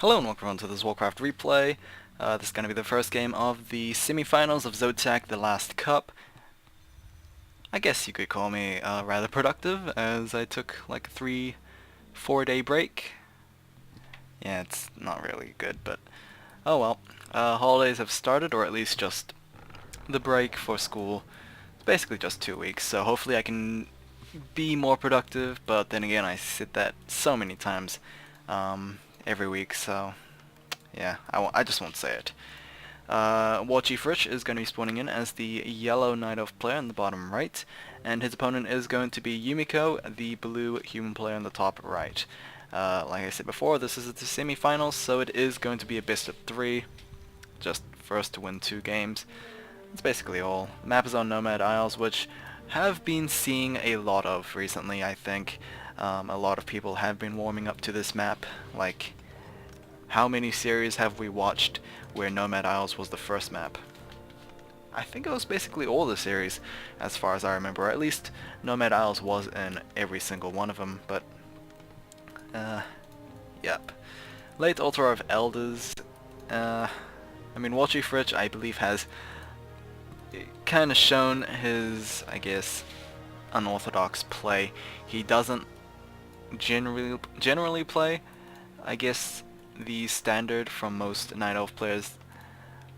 Hello and welcome to this Warcraft replay. This is going to be the first game of the semi-finals of ZOTAC, the last cup. I guess you could call me rather productive, as I took like a 3-4 day break. Yeah, it's not really good, but oh well. Holidays have started, or at least just the break for school. It's basically just 2 weeks, so hopefully I can be more productive, but then again I sit that so many times every week, so yeah, I just won't say it. WarchiefRich is going to be spawning in as the yellow Night Elf player in the bottom right, and his opponent is going to be Yumiko, the blue human player in the top right. Like I said before, this is the semi-finals, so it is going to be a best of 3, just first to win 2 games. That's basically all. The map is on Nomad Isles, which have been seeing a lot of recently, I think. A lot of people have been warming up to this map. Like, how many series have we watched where Nomad Isles was the first map? I think it was basically all the series, as far as I remember. Or at least Nomad Isles was in every single one of them, but yep. Late Altar of Elders. I mean, WarchiefRich, I believe, has kind of shown his, I guess, unorthodox play. He doesn't generally play, I guess, the standard from most Night Elf players,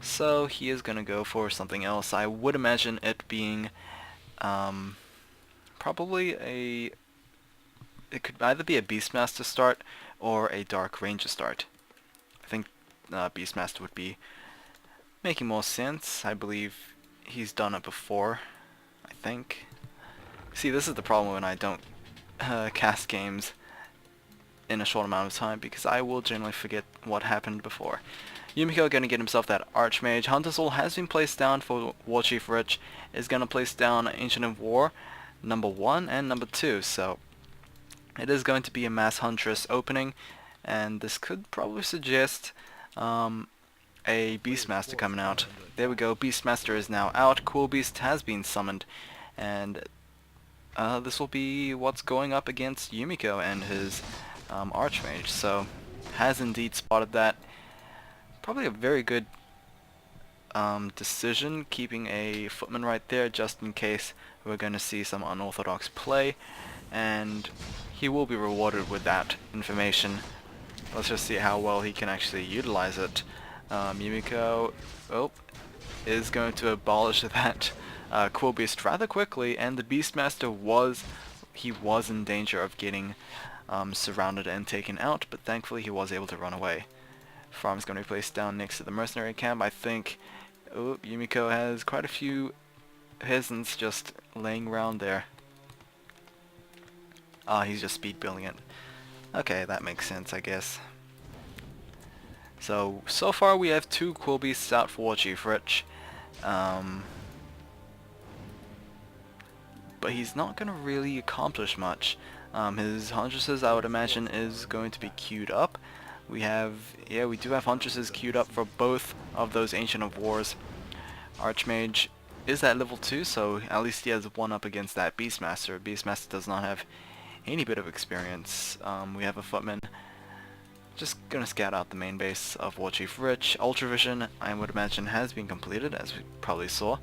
so he is gonna go for something else. I would imagine it being probably it could either be a Beastmaster start or a Dark Ranger start. I think Beastmaster would be making more sense. I believe he's done it before, I think. See, this is the problem when I don't cast games in a short amount of time, because I will generally forget what happened before. Yumiko going to get himself that Archmage. Hunter Soul has been placed down for WarchiefRich. Is going to place down Ancient of War, number 1 and number 2, so it is going to be a Mass Huntress opening, and this could probably suggest a Beastmaster coming out. There we go, Beastmaster is now out, Cool Beast has been summoned, and this will be what's going up against Yumiko and his Archmage, so has indeed spotted that. Probably a very good decision, keeping a footman right there just in case we're going to see some unorthodox play, and he will be rewarded with that information. Let's just see how well he can actually utilize it. Yumiko is going to abolish that Quill Beast rather quickly, and the Beastmaster was in danger of getting surrounded and taken out, but thankfully he was able to run away. Farm's going to be placed down next to the mercenary camp. I think Yumiko has quite a few peasants just laying around there. He's just speed building it. Okay, that makes sense, I guess. So far we have 2 Quill Beasts out for WarchiefRich. But he's not going to really accomplish much. His Huntresses, I would imagine, is going to be queued up. We do have Huntresses queued up for both of those Ancient of Wars. Archmage is at level 2, so at least he has 1 up against that Beastmaster. Beastmaster does not have any bit of experience. We have a footman. Just gonna scout out the main base of WarchiefRich. Ultravision, I would imagine, has been completed, as we probably saw.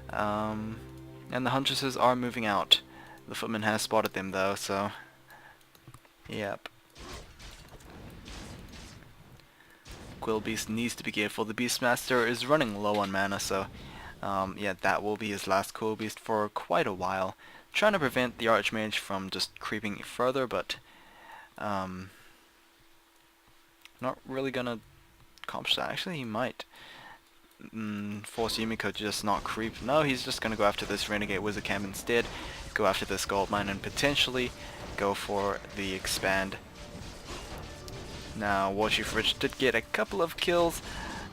And the Huntresses are moving out. The footman has spotted them though, so yep. Quill Beast needs to be careful. The Beastmaster is running low on mana, so yeah, that will be his last Quill Beast for quite a while. Trying to prevent the Archmage from just creeping further, but not really gonna accomplish that. Actually, he might force Yumiko to just not creep. No, he's just gonna go after this Renegade Wizard Camp instead. Go after this gold mine and potentially go for the expand. Now, WarchiefRich did get a couple of kills.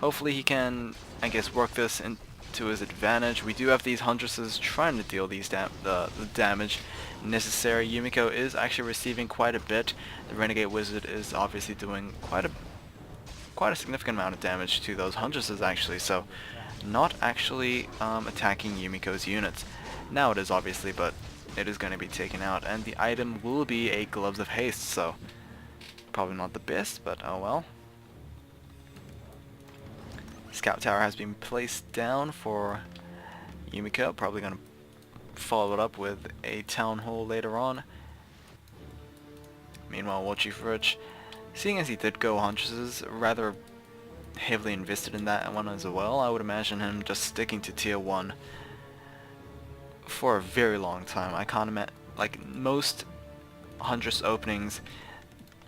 Hopefully he can, I guess, work this into his advantage. We do have these Huntresses trying to deal these the damage necessary. Yumiko is actually receiving quite a bit. The Renegade Wizard is obviously doing quite a significant amount of damage to those Huntresses actually, so not actually attacking Yumiko's units. Now it is obviously, but it is going to be taken out, and the item will be a Gloves of Haste, so probably not the best, but oh well. Scout tower has been placed down for Yumiko, probably going to follow it up with a town hall later on. Meanwhile, WarchiefRich, seeing as he did go Huntresses, rather heavily invested in that one as well. I would imagine him just sticking to tier 1 for a very long time. I can't imagine, like, most Huntress openings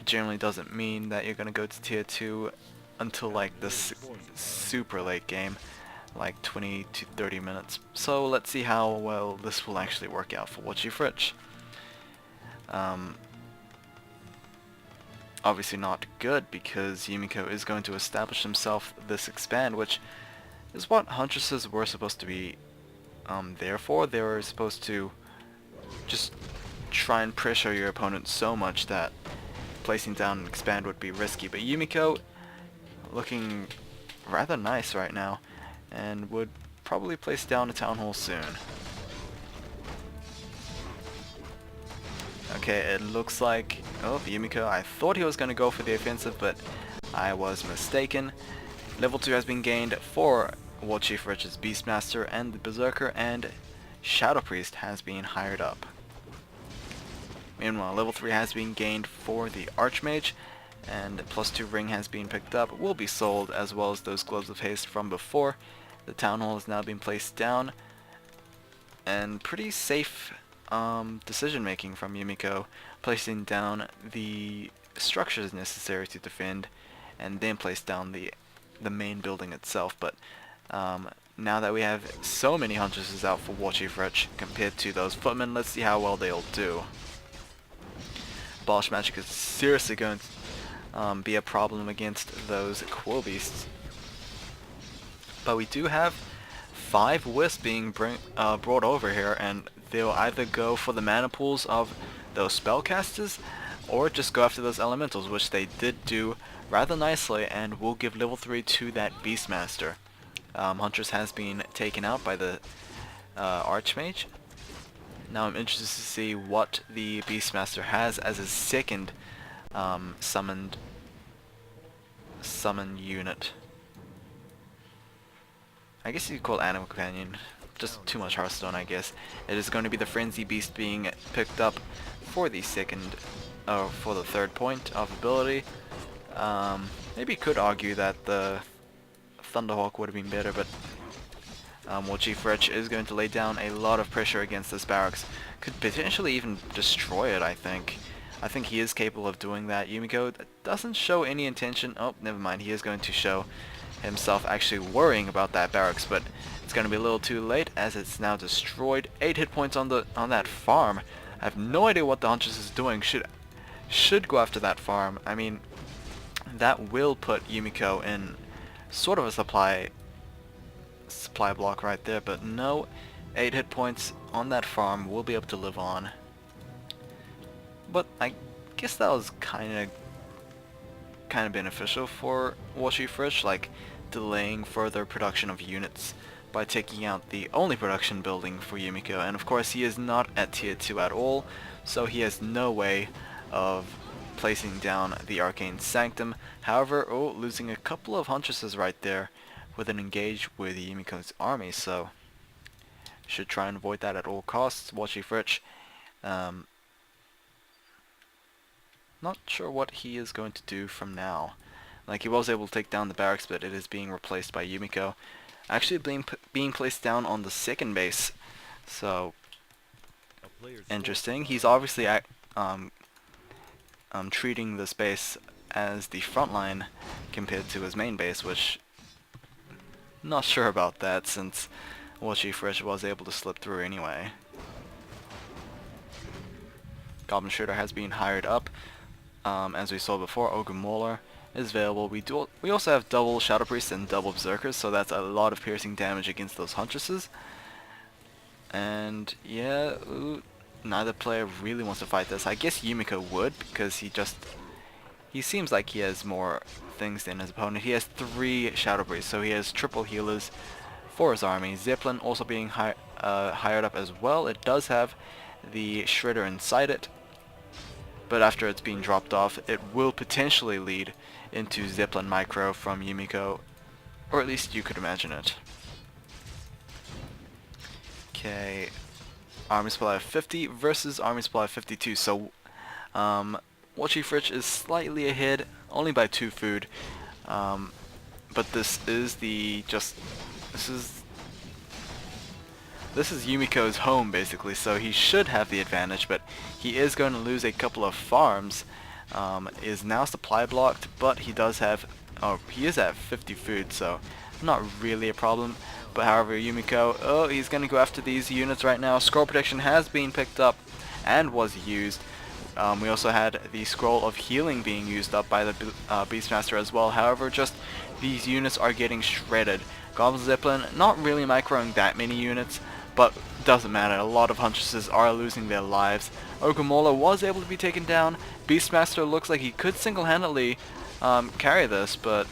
generally doesn't mean that you're going to go to tier 2 until like this super late game, like 20 to 30 minutes. So let's see how well this will actually work out for WarchiefRich. Obviously not good, because Yumiko is going to establish himself this expand, which is what Huntresses were supposed to be there for. They were supposed to just try and pressure your opponent so much that placing down an expand would be risky. But Yumiko looking rather nice right now, and would probably place down a town hall soon. Okay, it looks like, oh, Yumiko, I thought he was going to go for the offensive, but I was mistaken. Level 2 has been gained for WarchiefRich's Beastmaster and the Berserker, and Shadow Priest has been hired up. Meanwhile, level 3 has been gained for the Archmage, and +2 ring has been picked up, will be sold, as well as those Gloves of Haste from before. The Town Hall has now been placed down, and pretty safe decision making from Yumiko, placing down the structures necessary to defend, and then place down the main building itself. But now that we have so many Huntresses out for WarchiefRich compared to those footmen, let's see how well they'll do. Abolish Magic is seriously going to be a problem against those Quill Beasts. But we do have 5 Wisps being brought over here, and they'll either go for the mana pools of those spellcasters or just go after those elementals, which they did do rather nicely, and will give level 3 to that Beastmaster. Huntress has been taken out by the Archmage. Now I'm interested to see what the Beastmaster has as his second summon unit. I guess you could call Animal Companion. Just too much Hearthstone, I guess. It is going to be the Frenzy Beast being picked up for the for the third point of ability. Maybe you could argue that the Thunderhawk would have been better, but WarchiefRich is going to lay down a lot of pressure against this barracks. Could potentially even destroy it, I think. I think he is capable of doing that. Yumiko doesn't show any intention. Oh, never mind. He is going to show himself actually worrying about that barracks, but it's going to be a little too late as it's now destroyed. 8 hit points on that farm. I have no idea what the Huntress is doing. Should go after that farm. I mean, that will put Yumiko in sort of a supply block right there, but no, 8 hit points on that farm will be able to live on. But I guess that was kind of beneficial for WarchiefRich, like delaying further production of units by taking out the only production building for Yumiko. And of course he is not at tier 2 at all, so he has no way of placing down the Arcane Sanctum. However, losing a couple of Huntresses right there with an engage with Yumiko's army, so should try and avoid that at all costs. WarchiefRich, not sure what he is going to do from now. Like, he was able to take down the barracks, but it is being replaced by Yumiko. Actually being placed down on the second base, so interesting. He's obviously treating this base as the front line compared to his main base, which not sure about that, since WarchiefRich was able to slip through anyway. Goblin Shooter has been hired up. As we saw before, Ogre Mauler is available. We also have double Shadow Priest and double Berserkers, so that's a lot of piercing damage against those Huntresses. And yeah, neither player really wants to fight this. I guess Yumiko would, because he seems like he has more things than his opponent. He has 3 Shadow Priests, so he has triple healers for his army. Zeppelin also being hired up as well. It does have the Shredder inside it, but after it's being dropped off, it will potentially lead into Zeppelin Micro from Yumiko Or at least you could imagine it. Okay, army supply of 50 versus army supply of 52. So, WarchiefRich is slightly ahead, only by 2 food. But this is this is Yumiko's home basically, so he should have the advantage, but he is going to lose a couple of farms. Is now supply blocked, but he does have, he is at 50 food, so not really a problem. But however, Yumiko, he's going to go after these units right now. Scroll protection has been picked up and was used. We also had the scroll of healing being used up by the Beastmaster as well. However, just these units are getting shredded. Goblin Zeppelin not really microing that many units, but doesn't matter. A lot of Huntresses are losing their lives. Ogamola was able to be taken down. Beastmaster looks like he could single-handedly carry this, but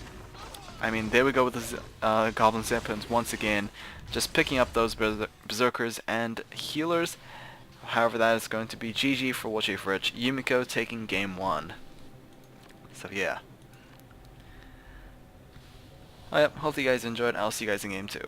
I mean, there we go with the Goblin Zeppelins once again, just picking up those Berserkers and healers. However, that is going to be GG for WarchiefRich. Yumiko taking game 1. So yeah. Well, yep, hope you guys enjoyed. I'll see you guys in game 2.